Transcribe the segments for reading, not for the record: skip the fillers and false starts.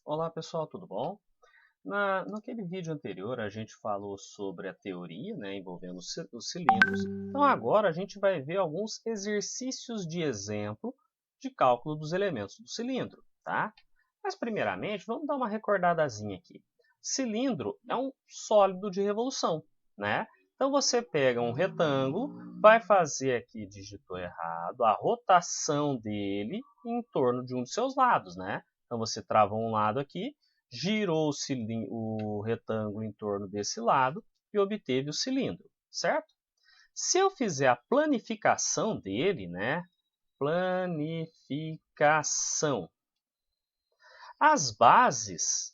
Olá pessoal, tudo bom? Naquele vídeo anterior a gente falou sobre a teoria, envolvendo os cilindros. Então agora a gente vai ver alguns exercícios de exemplo de cálculo dos elementos do cilindro, tá? Mas primeiramente vamos dar uma recordadazinha aqui. Cilindro é um sólido de revolução, né? Então você pega um retângulo, vai fazer aqui, digitou errado, a rotação dele em torno de um dos seus lados, né? Então você trava um lado aqui, girou o retângulo em torno desse lado e obteve o cilindro, certo? Se eu fizer a planificação dele, né? Planificação. As bases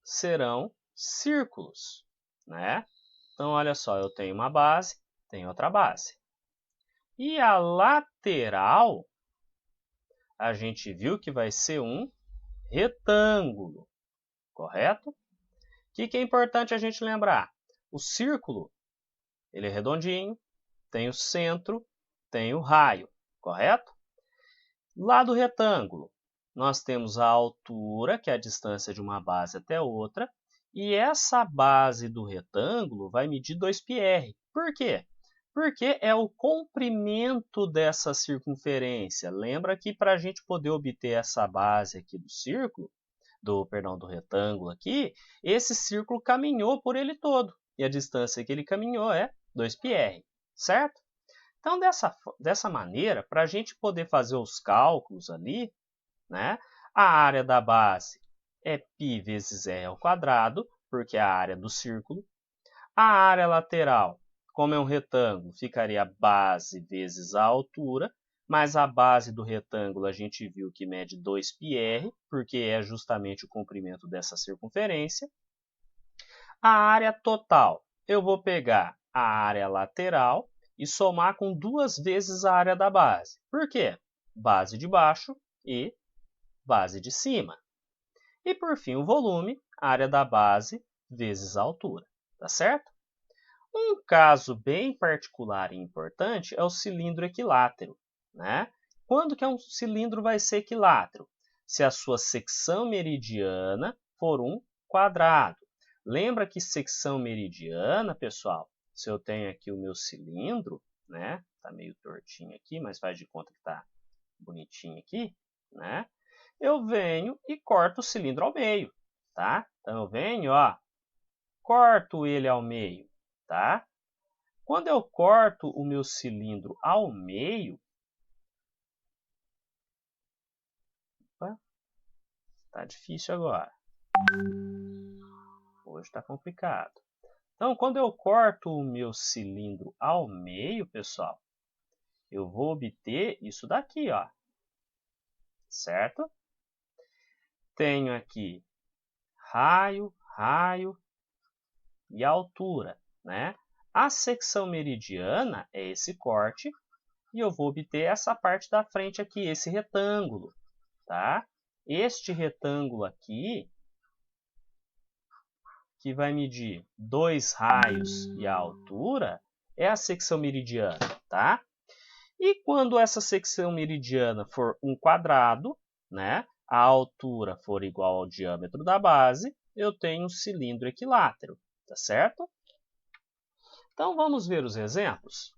serão círculos, né? Então, olha só, eu tenho uma base, tenho outra base. E a lateral, a gente viu que vai ser um retângulo, correto? O que é importante a gente lembrar? O círculo, ele é redondinho, tem o centro, tem o raio, correto? Lá do retângulo, nós temos a altura, que é a distância de uma base até outra, e essa base do retângulo vai medir 2πr. Por quê? Porque é o comprimento dessa circunferência. Lembra que para a gente poder obter essa base aqui do círculo, do retângulo aqui, esse círculo caminhou por ele todo. E a distância que ele caminhou é 2πr, certo? Então, dessa maneira, para a gente poder fazer os cálculos ali, né, a área da base é π vezes r ao quadrado, porque é a área do círculo. A área lateral, como é um retângulo, ficaria a base vezes a altura, mas a base do retângulo a gente viu que mede 2πr, porque é justamente o comprimento dessa circunferência. A área total, eu vou pegar a área lateral e somar com 2 vezes a área da base. Por quê? Base de baixo e base de cima. E por fim, o volume, área da base vezes a altura, tá certo? Um caso bem particular e importante é o cilindro equilátero, né? Quando que um cilindro vai ser equilátero? Se a sua secção meridiana for um quadrado. Lembra que secção meridiana, pessoal, se eu tenho aqui o meu cilindro, né? Tá meio tortinho aqui, mas faz de conta que tá bonitinho aqui, né? Eu venho e corto o cilindro ao meio, tá? Então eu venho, ó, corto ele ao meio, tá? Quando eu corto o meu cilindro ao meio, tá difícil agora. Hoje está complicado. Então, quando eu corto o meu cilindro ao meio, pessoal, eu vou obter isso daqui, ó. Certo? Tenho aqui raio, raio e altura, né? A secção meridiana é esse corte e eu vou obter essa parte da frente aqui, esse retângulo, tá? Este retângulo aqui, que vai medir 2 raios e a altura, é a secção meridiana, tá? E quando essa secção meridiana for um quadrado, né, a altura for igual ao diâmetro da base, eu tenho um cilindro equilátero, tá certo? Então vamos ver os exemplos?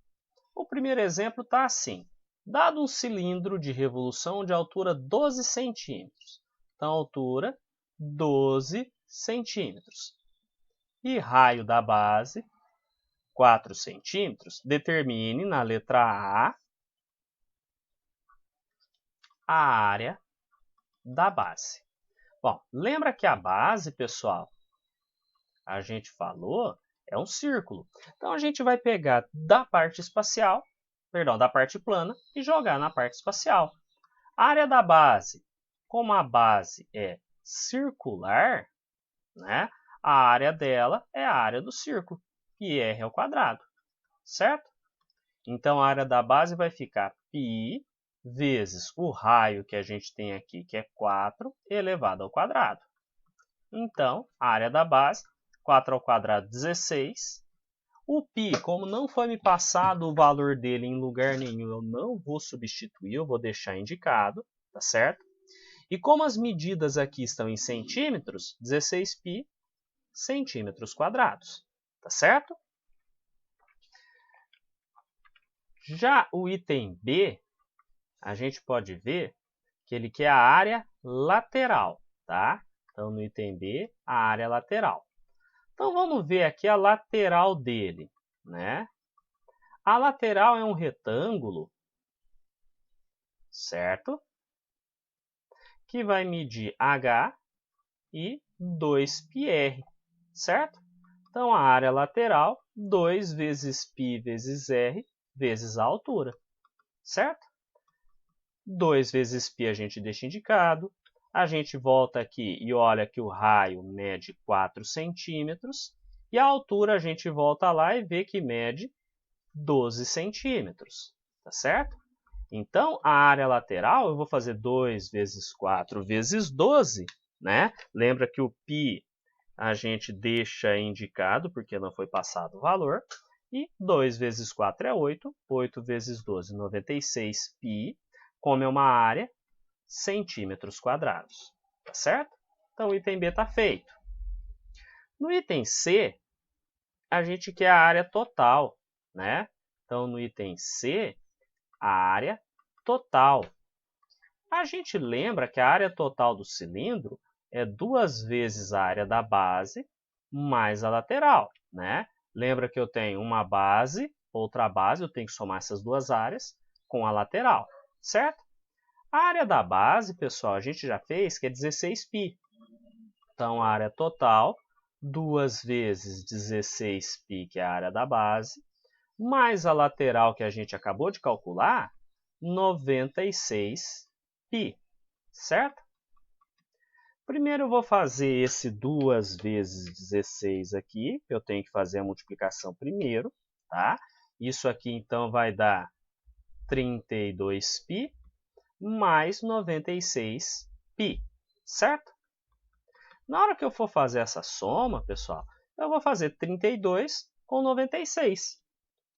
O primeiro exemplo está assim. Dado um cilindro de revolução de altura 12 centímetros. Então, altura 12 centímetros. E raio da base 4 centímetros. Determine na letra A área da base. Bom, lembra que a base, pessoal, a gente falou, é um círculo. Então, a gente vai pegar da parte espacial, perdão, da parte plana e jogar na parte espacial. A área da base, como a base é circular, né, a área dela é a área do círculo, que é r ao quadrado, certo? Então, a área da base vai ficar π vezes o raio que a gente tem aqui, que é 4, elevado ao quadrado. Então, a área da base, 4 ao quadrado, 16. O π, como não foi me passado o valor dele em lugar nenhum, eu não vou substituir, eu vou deixar indicado, tá certo? E como as medidas aqui estão em centímetros, 16π centímetros quadrados. Tá certo? Já o item B, a gente pode ver que ele quer a área lateral, tá? Então, no item B, a área lateral. Então, vamos ver aqui a lateral dele, né? A lateral é um retângulo, certo? Que vai medir h e 2πr, certo? Então, a área lateral, 2 vezes π vezes r vezes a altura, certo? 2 vezes π a gente deixa indicado. A gente volta aqui e olha que o raio mede 4 centímetros. E a altura a gente volta lá e vê que mede 12 centímetros. Tá certo? Então, a área lateral, eu vou fazer 2 vezes 4 vezes 12. Né? Lembra que o π a gente deixa indicado, porque não foi passado o valor. E 2 vezes 4 é 8. 8 vezes 12, 96π. Como é uma área, centímetros quadrados. Tá certo? Então, o item B está feito. No item C, a gente quer a área total, né? Então, no item C, a área total. A gente lembra que a área total do cilindro é 2 vezes a área da base mais a lateral, né? Lembra que eu tenho uma base, outra base, eu tenho que somar essas duas áreas com a lateral, certo? A área da base, pessoal, a gente já fez, que é 16π. Então, a área total, 2 vezes 16π, que é a área da base, mais a lateral que a gente acabou de calcular, 96π, certo? Primeiro eu vou fazer esse 2 vezes 16 aqui, eu tenho que fazer a multiplicação primeiro, tá? Isso aqui, então, vai dar 32π mais 96π, certo? Na hora que eu for fazer essa soma, pessoal, eu vou fazer 32 com 96.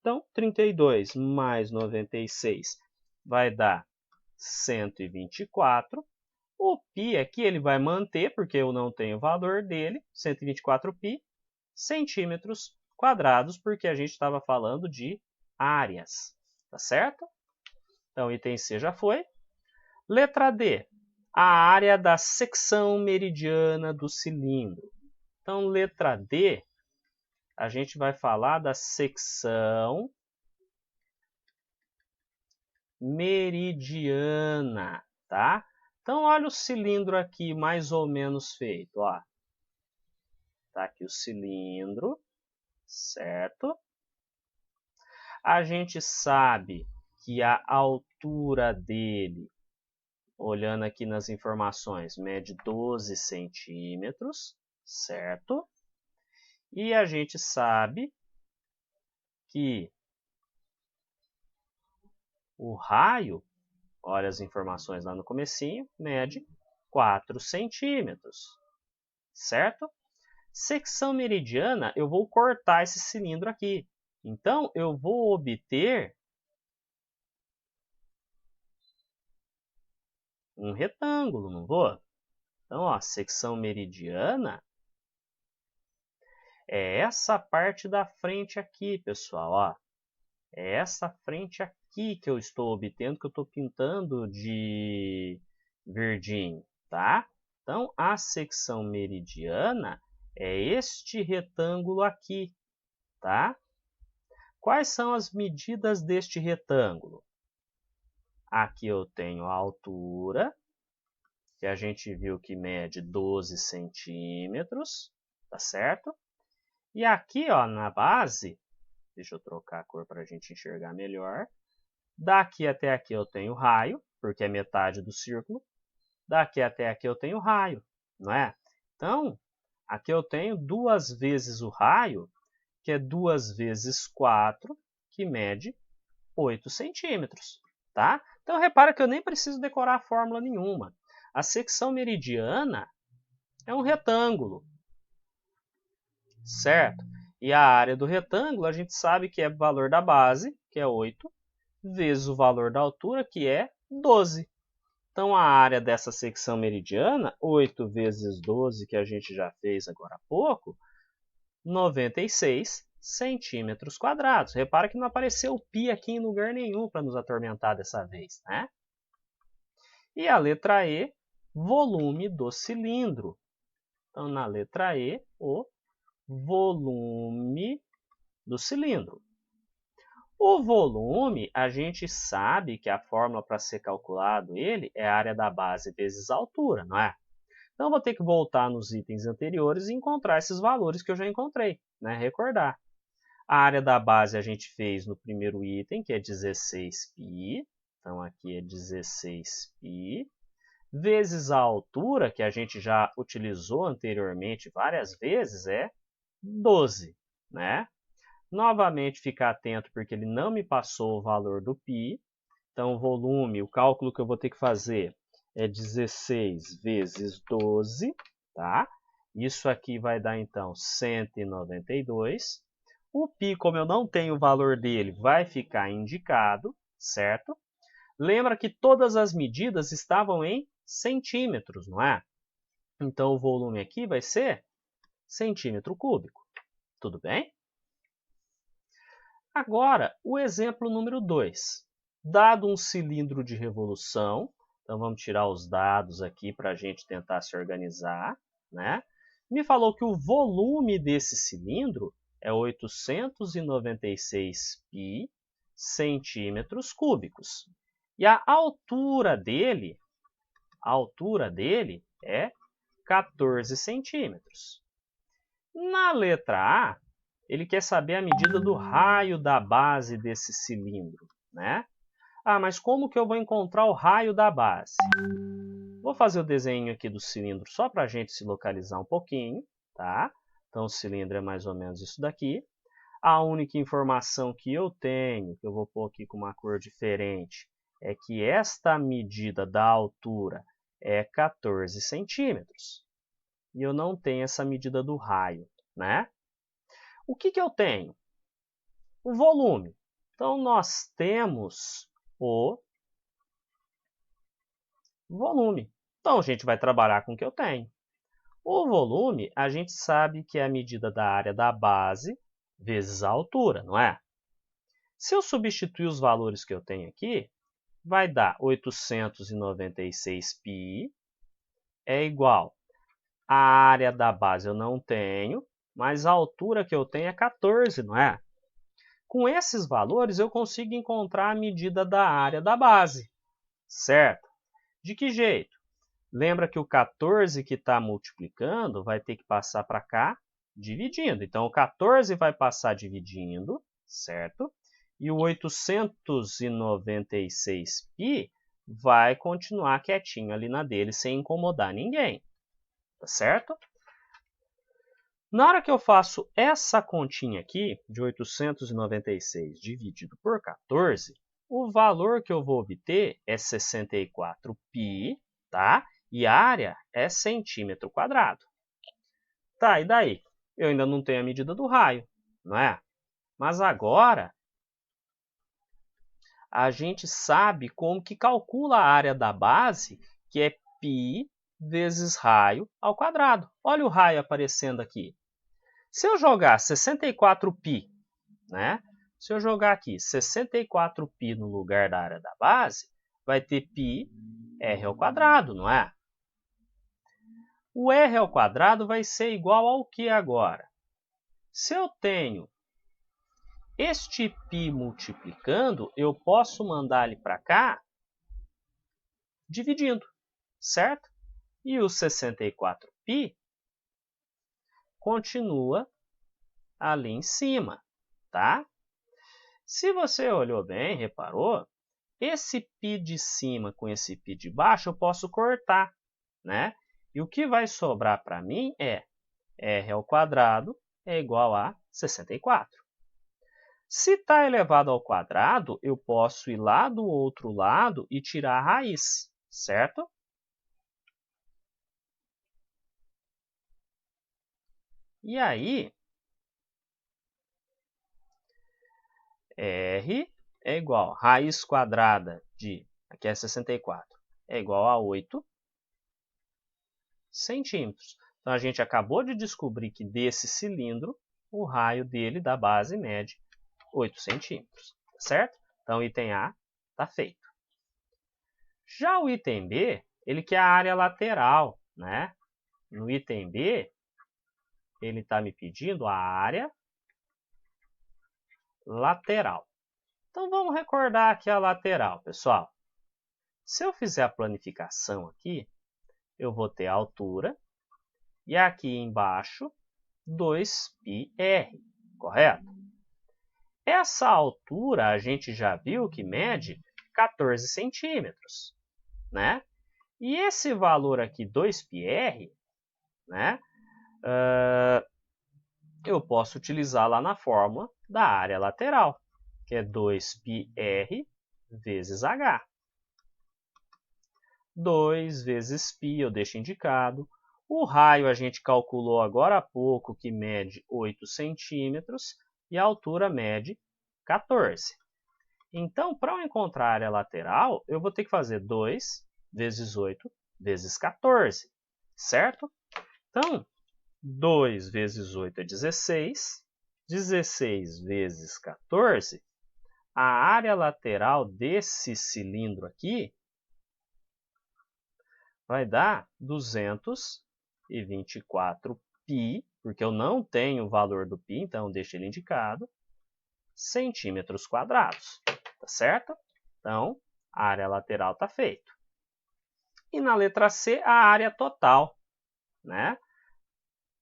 Então, 32 mais 96 vai dar 124. O π aqui ele vai manter, porque eu não tenho o valor dele, 124π, centímetros quadrados, porque a gente estava falando de áreas, tá certo? Então, item C já foi. Letra D, a área da secção meridiana do cilindro. Então, letra D, a gente vai falar da secção meridiana, tá? Então, olha o cilindro aqui mais ou menos feito, ó. Tá aqui o cilindro, certo? A gente sabe que a altura dele, olhando aqui nas informações, mede 12 centímetros, certo? E a gente sabe que o raio, olha as informações lá no comecinho, mede 4 centímetros, certo? Secção meridiana, eu vou cortar esse cilindro aqui. Então, eu vou obter um retângulo, não vou? Então, ó, secção meridiana é essa parte da frente aqui, pessoal. Ó. É essa frente aqui que eu estou obtendo, que eu estou pintando de verdinho, tá? Então, a secção meridiana é este retângulo aqui, tá? Quais são as medidas deste retângulo? Aqui eu tenho a altura, que a gente viu que mede 12 centímetros, tá certo? E aqui, ó, na base, deixa eu trocar a cor para a gente enxergar melhor. Daqui até aqui eu tenho raio, porque é metade do círculo. Daqui até aqui eu tenho raio, não é? Então, aqui eu tenho 2 vezes o raio, que é 2 vezes 4, que mede 8 centímetros, tá? Então, repara que eu nem preciso decorar fórmula nenhuma. A secção meridiana é um retângulo, certo? E a área do retângulo, a gente sabe que é o valor da base, que é 8, vezes o valor da altura, que é 12. Então, a área dessa secção meridiana, 8 vezes 12, que a gente já fez agora há pouco, 96 centímetros quadrados. Repara que não apareceu π aqui em lugar nenhum para nos atormentar dessa vez, né? E a letra E, volume do cilindro. Então, na letra E, o volume do cilindro. O volume, a gente sabe que a fórmula para ser calculado ele é a área da base vezes a altura, não é? Então, vou ter que voltar nos itens anteriores e encontrar esses valores que eu já encontrei, né? Recordar. A área da base a gente fez no primeiro item, que é 16π. Então, aqui é 16π. Vezes a altura, que a gente já utilizou anteriormente várias vezes, é 12, né? Novamente, ficar atento porque ele não me passou o valor do π. Então, o volume, o cálculo que eu vou ter que fazer é 16 vezes 12, tá? Isso aqui vai dar, então, 192. O π, como eu não tenho o valor dele, vai ficar indicado, certo? Lembra que todas as medidas estavam em centímetros, não é? Então, o volume aqui vai ser centímetro cúbico. Tudo bem? Agora, o exemplo número 2. Dado um cilindro de revolução, então vamos tirar os dados aqui para a gente tentar se organizar, né? Me falou que o volume desse cilindro é 896π centímetros cúbicos. E a altura dele é 14 centímetros. Na letra A, ele quer saber a medida do raio da base desse cilindro, né? Ah, mas como que eu vou encontrar o raio da base? Vou fazer o desenho aqui do cilindro só para a gente se localizar um pouquinho, tá? Então, o cilindro é mais ou menos isso daqui. A única informação que eu tenho, que eu vou pôr aqui com uma cor diferente, é que esta medida da altura é 14 centímetros. E eu não tenho essa medida do raio, né? O que eu tenho? O volume. Então, nós temos o volume. Então, a gente vai trabalhar com o que eu tenho. O volume, a gente sabe que é a medida da área da base vezes a altura, não é? Se eu substituir os valores que eu tenho aqui, vai dar 896π é igual à área da base eu não tenho, mas a altura que eu tenho é 14, não é? Com esses valores, eu consigo encontrar a medida da área da base, certo? De que jeito? Lembra que o 14 que está multiplicando vai ter que passar para cá dividindo. Então, o 14 vai passar dividindo, certo? E o 896π vai continuar quietinho ali na dele, sem incomodar ninguém, tá certo? Na hora que eu faço essa continha aqui, de 896 dividido por 14, o valor que eu vou obter é 64π, tá? E a área é centímetro quadrado. Tá, e daí? Eu ainda não tenho a medida do raio, não é? Mas agora, a gente sabe como que calcula a área da base, que é π vezes raio ao quadrado. Olha o raio aparecendo aqui. Se eu jogar 64π, né? Se eu jogar aqui 64π no lugar da área da base, vai ter π r ao quadrado, não é? O r ao quadrado vai ser igual ao que agora? Se eu tenho este π multiplicando, eu posso mandar ele para cá dividindo, certo? E o 64π continua ali em cima, tá? Se você olhou bem, reparou, esse π de cima com esse π de baixo eu posso cortar, né? E o que vai sobrar para mim é r ao quadrado é igual a 64. Se está elevado ao quadrado, eu posso ir lá do outro lado e tirar a raiz, certo? E aí, r é igual a raiz quadrada de, aqui é 64, é igual a 8 centímetros. Então, a gente acabou de descobrir que desse cilindro, o raio dele da base mede 8 centímetros, certo? Então, o item A está feito. Já o item B, ele quer a área lateral, né? No item B, ele está me pedindo a área lateral. Então, vamos recordar aqui a lateral, pessoal. Se eu fizer a planificação aqui, eu vou ter a altura e aqui embaixo 2πr, correto? Essa altura a gente já viu que mede 14 centímetros, né? E esse valor aqui, 2πr, né? Eu posso utilizar lá na fórmula da área lateral, que é 2πr vezes h. 2 vezes π eu deixo indicado. O raio a gente calculou agora há pouco, que mede 8 centímetros, e a altura mede 14. Então, para eu encontrar a área lateral, eu vou ter que fazer 2 vezes 8 vezes 14, certo? Então, 2 vezes 8 é 16, 16 vezes 14, a área lateral desse cilindro aqui vai dar 224π, porque eu não tenho o valor do π, então deixo ele indicado, centímetros quadrados, tá certo? Então, a área lateral está feita. E na letra C, a área total, né?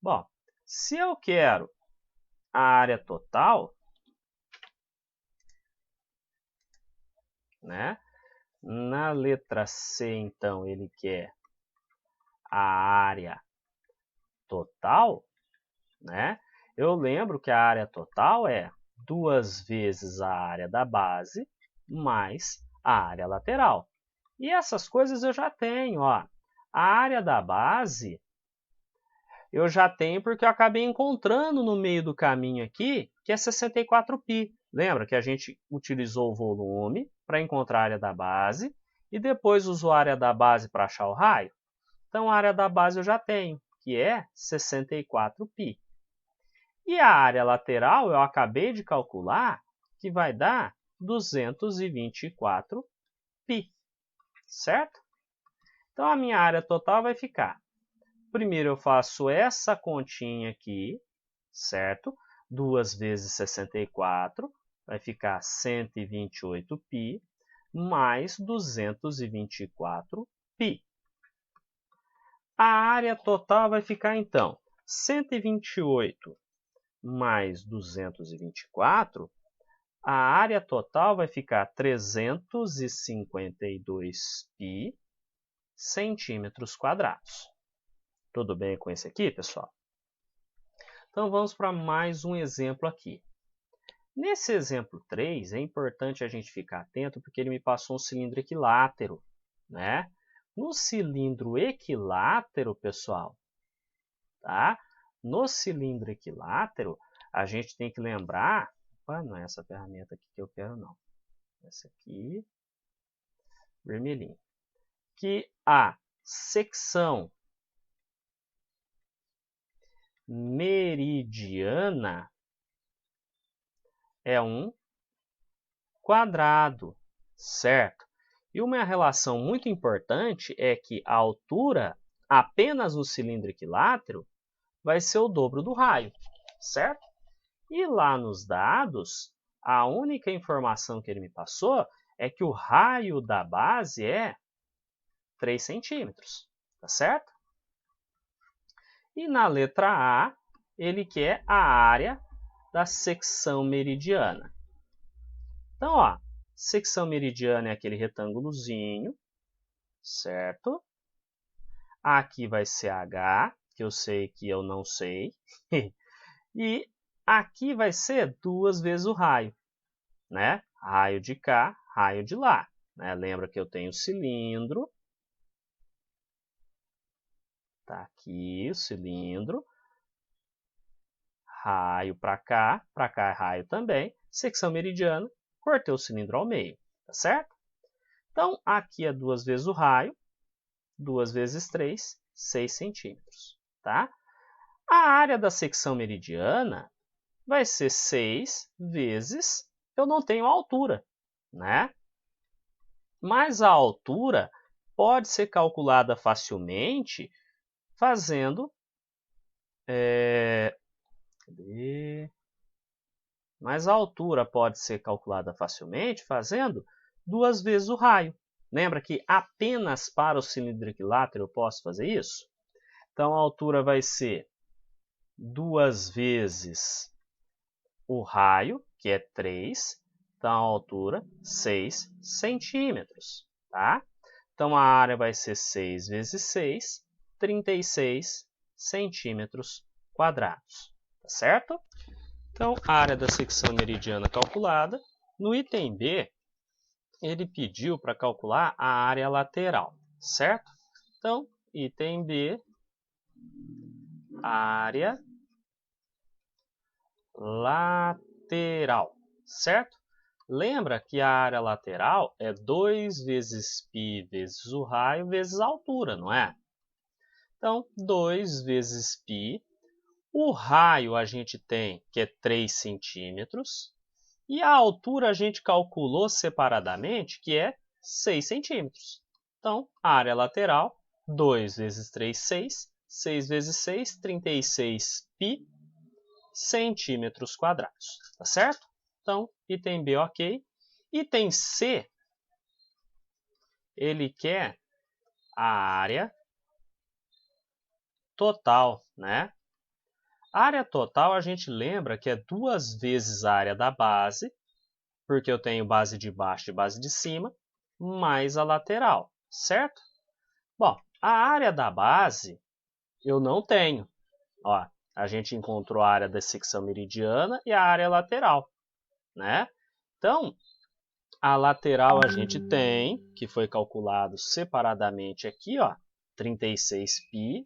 Bom, se eu quero a área total, né? Na letra C, então, ele quer a área total, né? Eu lembro que a área total é 2 vezes a área da base mais a área lateral. E essas coisas eu já tenho, ó. A área da base eu já tenho porque eu acabei encontrando no meio do caminho aqui, que é 64π. Lembra que a gente utilizou o volume para encontrar a área da base e depois usou a área da base para achar o raio? Então, a área da base eu já tenho, que é 64π. E a área lateral eu acabei de calcular, que vai dar 224π, certo? Então, a minha área total vai ficar. Primeiro eu faço essa continha aqui, certo? 2 vezes 64 vai ficar 128π mais 224π. A área total vai ficar, então, 128 mais 224, a área total vai ficar 352π centímetros quadrados. Tudo bem com esse aqui, pessoal? Então, vamos para mais um exemplo aqui. Nesse exemplo 3, é importante a gente ficar atento, porque ele me passou um cilindro equilátero, né? No cilindro equilátero, pessoal, tá? No cilindro equilátero, a gente tem que lembrar... Opa, não é essa ferramenta aqui que eu quero, não. Essa aqui, vermelhinho. Que a secção meridiana é um quadrado, certo? E uma relação muito importante é que a altura apenas no cilindro equilátero vai ser o dobro do raio, certo? E lá nos dados, a única informação que ele me passou é que o raio da base é 3 centímetros, tá certo? E na letra A, ele quer a área da secção meridiana. Então, ó, secção meridiana é aquele retângulozinho, certo? Aqui vai ser H, que eu sei que eu não sei. E aqui vai ser 2 vezes o raio, né? Raio de cá, raio de lá. Né? Lembra que eu tenho o cilindro. Tá aqui o cilindro. Raio para cá é raio também. Secção meridiana, cortei o cilindro ao meio, tá certo? Então, aqui é 2 vezes o raio, 2 vezes 3, 6 centímetros. Tá? A área da secção meridiana vai ser 6 vezes, eu não tenho altura, né? Mas a altura pode ser calculada facilmente fazendo... Mas a altura pode ser calculada facilmente fazendo 2 vezes o raio. Lembra que apenas para o cilindro equilátero eu posso fazer isso? Então, a altura vai ser 2 vezes o raio, que é 3. Então, a altura, 6 centímetros. Tá? Então, a área vai ser 6 vezes 6, 36 centímetros quadrados. Tá certo? Então, a área da secção meridiana calculada. No item B, ele pediu para calcular a área lateral, certo? Então, item B, área lateral, certo? Lembra que a área lateral é 2 vezes π vezes o raio vezes a altura, não é? Então, 2 vezes π. O raio a gente tem que é 3 centímetros. E a altura a gente calculou separadamente, que é 6 centímetros. Então, a área lateral, 2 vezes 3, 6. 6 vezes 6, 36 π centímetros quadrados. Tá certo? Então, item B, ok. Item C, ele quer a área total, né? A área total a gente lembra que é 2 vezes a área da base, porque eu tenho base de baixo e base de cima, mais a lateral, certo? Bom, a área da base eu não tenho. Ó, a gente encontrou a área da secção meridiana e a área lateral, né? Então, a lateral a gente tem, que foi calculado separadamente aqui, ó, 36π,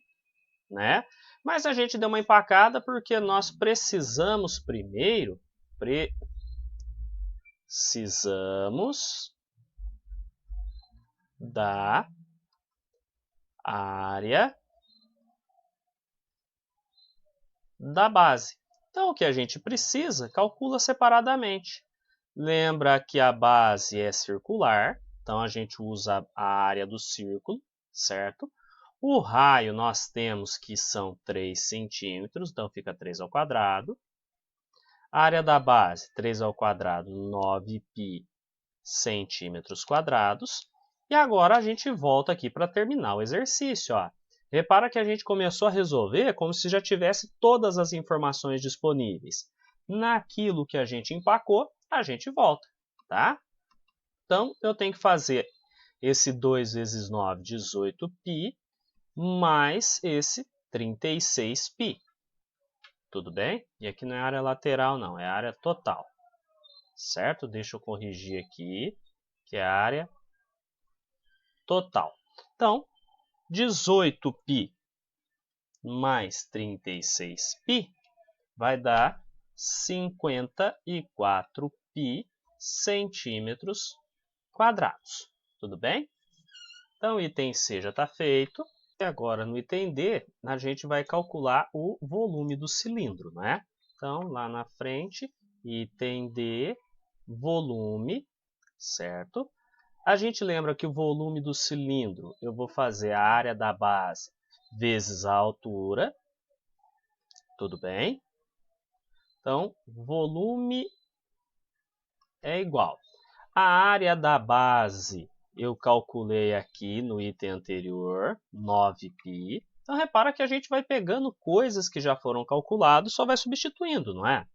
né? Mas a gente deu uma empacada porque nós precisamos primeiro da área da base. Então, o que a gente precisa, calcula separadamente. Lembra que a base é circular, então a gente usa a área do círculo, certo? O raio nós temos que são 3 centímetros, então fica 3 ao quadrado. A área da base, 3 ao quadrado, 9π centímetros quadrados. E agora a gente volta aqui para terminar o exercício. Ó. Repara que a gente começou a resolver como se já tivesse todas as informações disponíveis. Naquilo que a gente empacou, a gente volta. Tá? Então, eu tenho que fazer esse 2 vezes 9, 18π, mais esse 36π. Tudo bem? E aqui não é área lateral, não. É área total. Certo? Deixa eu corrigir aqui, que é a área total. Então, 18π mais 36π vai dar 54π centímetros quadrados. Tudo bem? Então, o item C já está feito. E agora, no item D, a gente vai calcular o volume do cilindro, né? Então, lá na frente, item D, volume, certo? A gente lembra que o volume do cilindro, eu vou fazer a área da base vezes a altura. Tudo bem? Então, volume é igual. A área da base eu calculei aqui no item anterior, 9π. Então, repara que a gente vai pegando coisas que já foram calculadas e só vai substituindo, não é?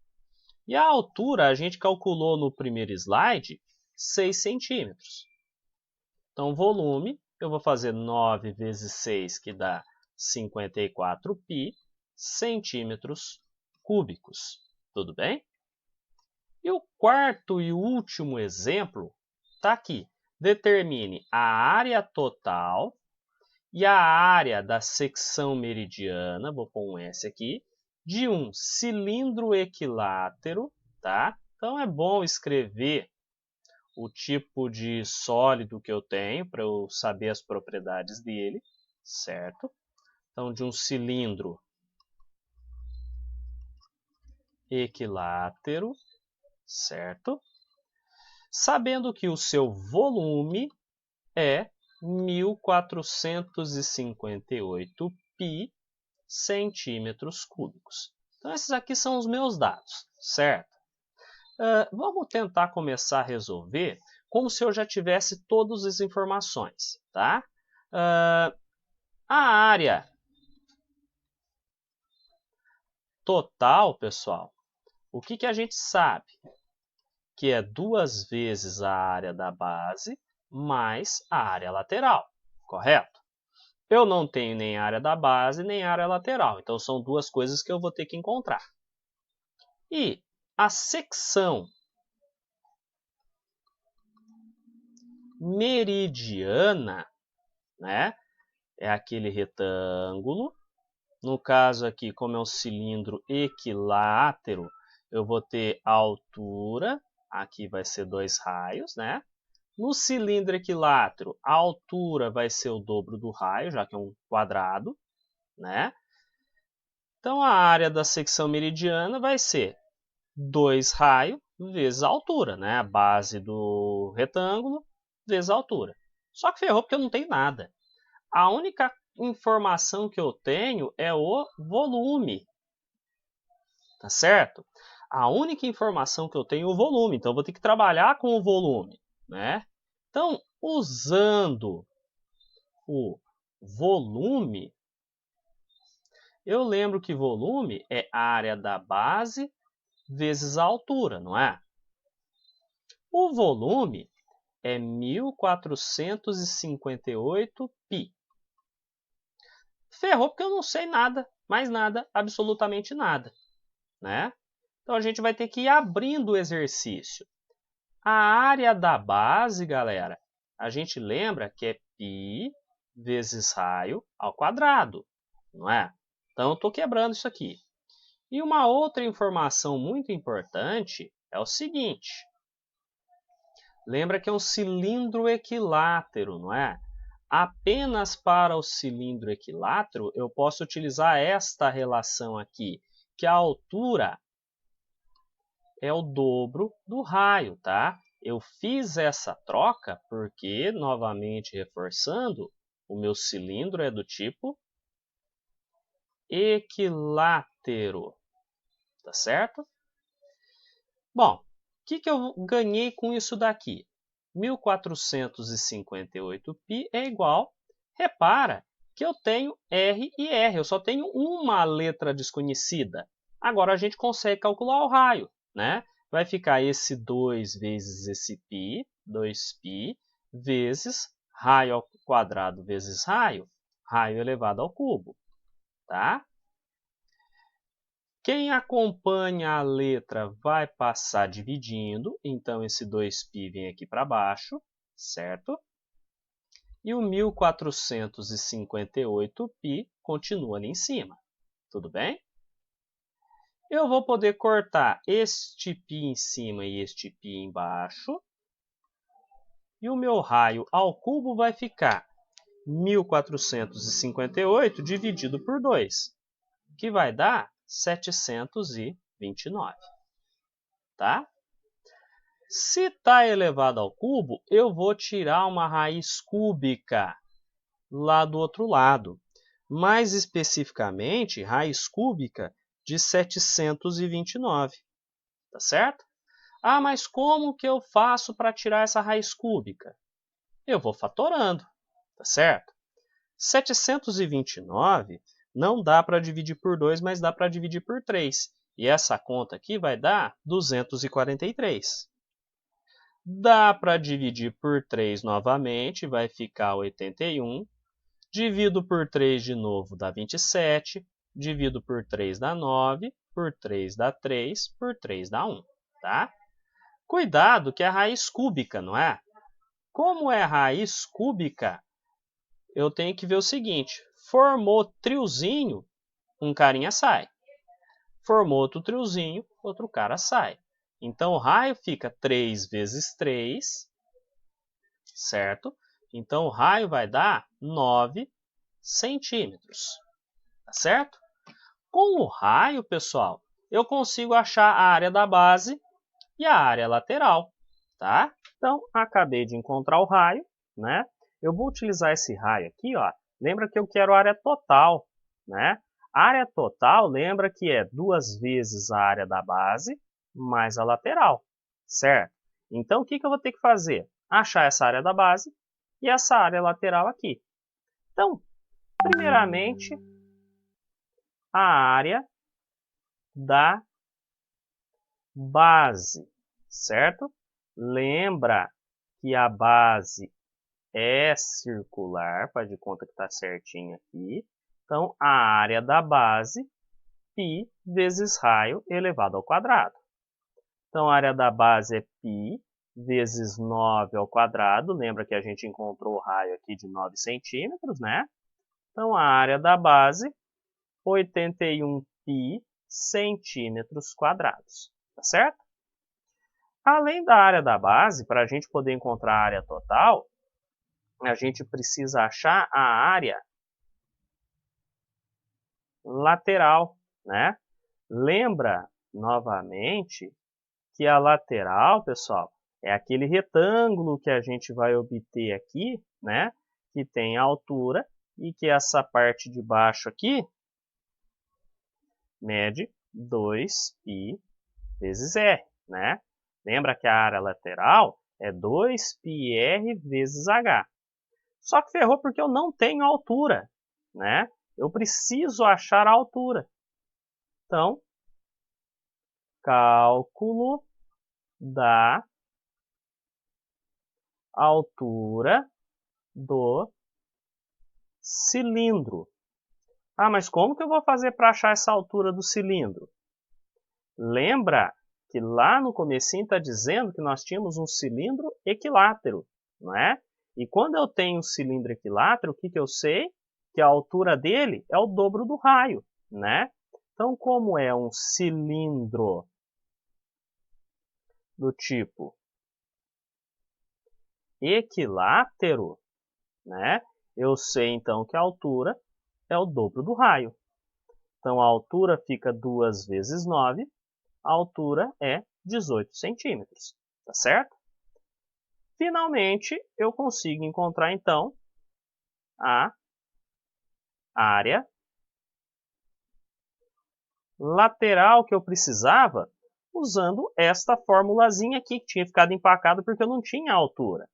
E a altura a gente calculou no primeiro slide 6 centímetros. Então, volume, eu vou fazer 9 vezes 6, que dá 54π centímetros cúbicos. Tudo bem? E o quarto e último exemplo está aqui. Determine a área total e a área da secção meridiana, vou pôr um S aqui, de um cilindro equilátero, tá? Então, é bom escrever o tipo de sólido que eu tenho para eu saber as propriedades dele, certo? Então, de um cilindro equilátero, certo? Sabendo que o seu volume é 1458 pi centímetros cúbicos. Então, esses aqui são os meus dados, certo? Vamos tentar começar a resolver como se eu já tivesse todas as informações, tá? A área total, pessoal, o que a gente sabe? Que é 2 vezes a área da base mais a área lateral, correto? Eu não tenho nem área da base nem área lateral, então são duas coisas que eu vou ter que encontrar. E a secção meridiana, né, é aquele retângulo. No caso aqui, como é um cilindro equilátero, eu vou ter a altura, aqui vai ser 2 raios, né? No cilindro equilátero, a altura vai ser o dobro do raio, já que é um quadrado, né? Então, a área da secção meridiana vai ser 2 raios vezes a altura, né? A base do retângulo vezes a altura. Só que ferrou porque eu não tenho nada. A única informação que eu tenho é o volume, tá certo? A única informação que eu tenho é o volume, então eu vou ter que trabalhar com o volume, né? Então, usando o volume, eu lembro que volume é área da base vezes a altura, não é? O volume é 1458 pi. Ferrou porque eu não sei nada, mais nada, absolutamente nada, né? Então a gente vai ter que ir abrindo o exercício. A área da base, galera, a gente lembra que é π vezes raio ao quadrado, não é? Então, eu estou quebrando isso aqui. E uma outra informação muito importante é o seguinte. Lembra que é um cilindro equilátero, não é? Apenas para o cilindro equilátero, eu posso utilizar esta relação aqui, que a altura é o dobro do raio, tá? Eu fiz essa troca porque, novamente reforçando, o meu cilindro é do tipo equilátero, tá certo? Bom, o que eu ganhei com isso daqui? 1458 π é igual, repara que eu tenho R e R, eu só tenho uma letra desconhecida. Agora a gente consegue calcular o raio, né? Vai ficar esse 2 vezes esse π, 2π, vezes raio ao quadrado vezes raio elevado ao cubo, tá? Quem acompanha a letra vai passar dividindo, então esse 2π vem aqui para baixo, certo? E o 1458 π continua ali em cima, tudo bem? Eu vou poder cortar este π em cima e este π embaixo, e o meu raio ao cubo vai ficar 1458 dividido por 2, que vai dar 729, tá? Se está elevado ao cubo, eu vou tirar uma raiz cúbica lá do outro lado. Mais especificamente, raiz cúbica de 729, tá certo? Ah, mas como que eu faço para tirar essa raiz cúbica? Eu vou fatorando, tá certo? 729 não dá para dividir por 2, mas dá para dividir por 3. E essa conta aqui vai dar 243. Dá para dividir por 3 novamente, vai ficar 81. Divido por 3 de novo, dá 27. Divido por 3 dá 9. Por 3 dá 3. Por 3 dá 1. Tá? Cuidado que é raiz cúbica, não é? Como é raiz cúbica, eu tenho que ver o seguinte. Formou triozinho, um carinha sai. Formou outro triozinho, outro cara sai. Então, o raio fica 3 vezes 3 certo? Então, o raio vai dar 9 centímetros, tá certo? Com o raio, pessoal, eu consigo achar a área da base e a área lateral, tá? Então, acabei de encontrar o raio, né? Eu vou utilizar esse raio aqui, ó. Lembra que eu quero a área total, né? A área total, lembra que é 2 vezes a área da base mais a lateral, certo? Então, o que eu vou ter que fazer? Achar essa área da base e essa área lateral aqui. Então, primeiramente, a área da base, certo? Lembra que a base é circular, faz de conta que está certinho aqui. Então, a área da base, π vezes raio elevado ao quadrado. Então, a área da base é π vezes 9 ao quadrado. Lembra que a gente encontrou o raio aqui de 9 centímetros, né? Então, a área da base, 81π centímetros quadrados. Tá certo? Além da área da base, para a gente poder encontrar a área total, a gente precisa achar a área lateral, né? Lembra, novamente, que a lateral, pessoal, é aquele retângulo que a gente vai obter aqui, né? Que tem a altura e que essa parte de baixo aqui mede 2π vezes r, né? Lembra que a área lateral é 2πr vezes h. Só que ferrou porque eu não tenho altura, né? Eu preciso achar a altura. Então, cálculo da altura do cilindro. Ah, mas como que eu vou fazer para achar essa altura do cilindro? Lembra que lá no comecinho está dizendo que nós tínhamos um cilindro equilátero, não é? E quando eu tenho um cilindro equilátero, o que eu sei? Que a altura dele é o dobro do raio, né? Então, como é um cilindro do tipo equilátero, né? Eu sei então que a altura é o dobro do raio. Então, a altura fica 2 vezes 9, a altura é 18 centímetros, tá certo? Finalmente, eu consigo encontrar então a área lateral que eu precisava usando esta formulazinha aqui que tinha ficado empacado porque eu não tinha altura.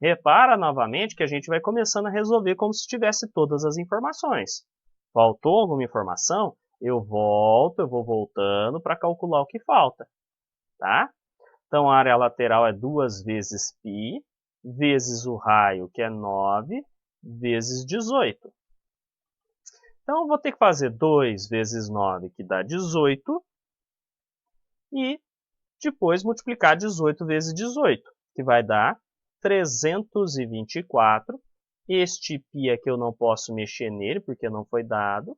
Repara novamente que a gente vai começando a resolver como se tivesse todas as informações. Faltou alguma informação? Eu vou voltando para calcular o que falta. Tá? Então, a área lateral é 2 vezes π, vezes o raio, que é 9, vezes 18. Então, eu vou ter que fazer 2 vezes 9, que dá 18, e depois multiplicar 18 vezes 18, que vai dar 324. Este π aqui eu não posso mexer nele, porque não foi dado.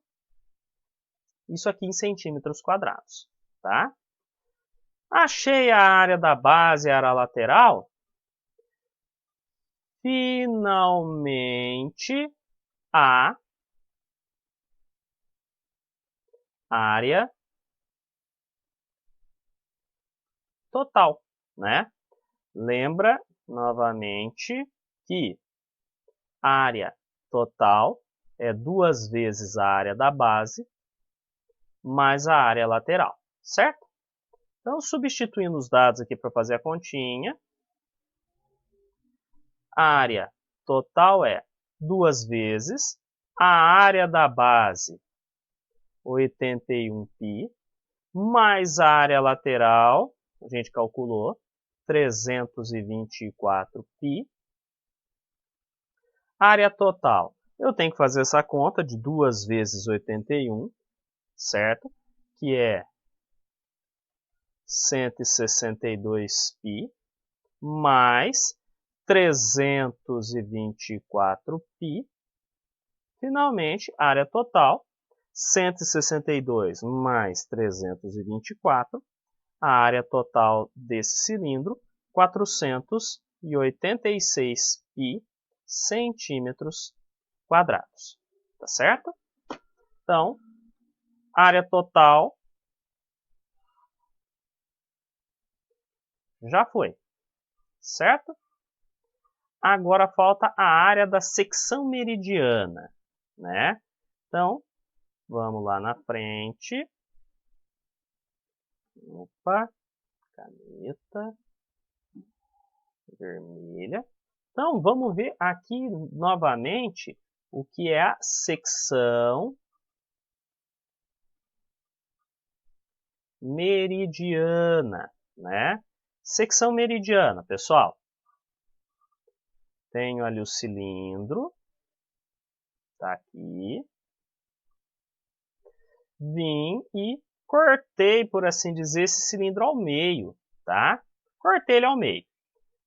Isso aqui em centímetros quadrados. Tá? Achei a área da base e a área lateral. Finalmente, a área total, né? Lembra novamente que a área total é 2 vezes a área da base mais a área lateral, certo? Então, substituindo os dados aqui para fazer a continha, a área total é 2 vezes a área da base, 81π, mais a área lateral, a gente calculou, 324π. Área total, eu tenho que fazer essa conta de 2 vezes 81, certo? Que é 162π, mais 324π. Finalmente, área total, 162 mais 324, a área total desse cilindro, 486π e centímetros quadrados. Tá certo? Então, área total já foi, certo? Agora falta a área da secção meridiana, né? Então, vamos lá na frente. Opa, caneta vermelha. Então, vamos ver aqui novamente o que é a secção meridiana, né? Secção meridiana, pessoal. Tenho ali o cilindro, tá aqui. Vim e cortei, por assim dizer, esse cilindro ao meio, tá? Cortei ele ao meio.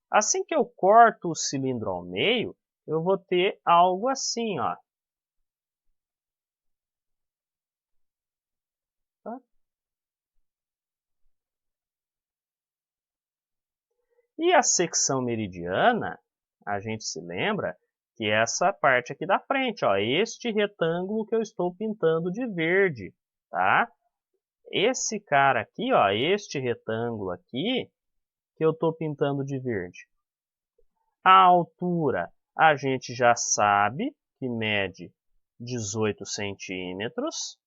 Assim que eu corto o cilindro ao meio, eu vou ter algo assim, ó. Tá? E a secção meridiana, a gente se lembra que é essa parte aqui da frente, ó, este retângulo que eu estou pintando de verde, tá? Esse cara aqui, ó, este retângulo aqui, que eu estou pintando de verde. A altura, a gente já sabe que mede 18 centímetros.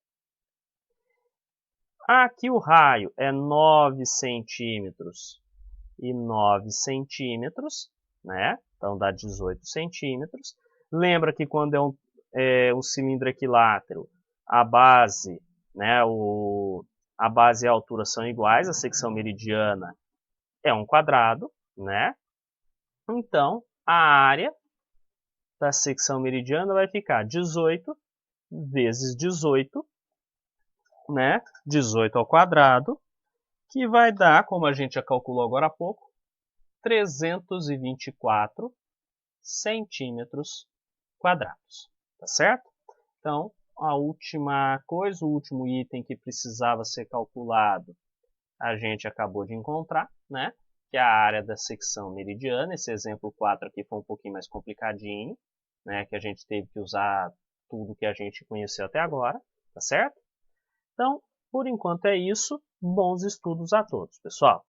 Aqui o raio é 9 centímetros e 9 centímetros, né? Então dá 18 centímetros. Lembra que quando é um cilindro equilátero, a base, né, a base e a altura são iguais, a secção meridiana é um quadrado, né? Então, a área da secção meridiana vai ficar 18 vezes 18, né? 18 ao quadrado, que vai dar, como a gente já calculou agora há pouco, 324 centímetros quadrados, tá certo? Então, a última coisa, o último item que precisava ser calculado, a gente acabou de encontrar, né? Que é a área da secção meridiana. Esse exemplo 4 aqui foi um pouquinho mais complicadinho, né? Que a gente teve que usar tudo que a gente conheceu até agora, tá certo? Então, por enquanto é isso. Bons estudos a todos, pessoal!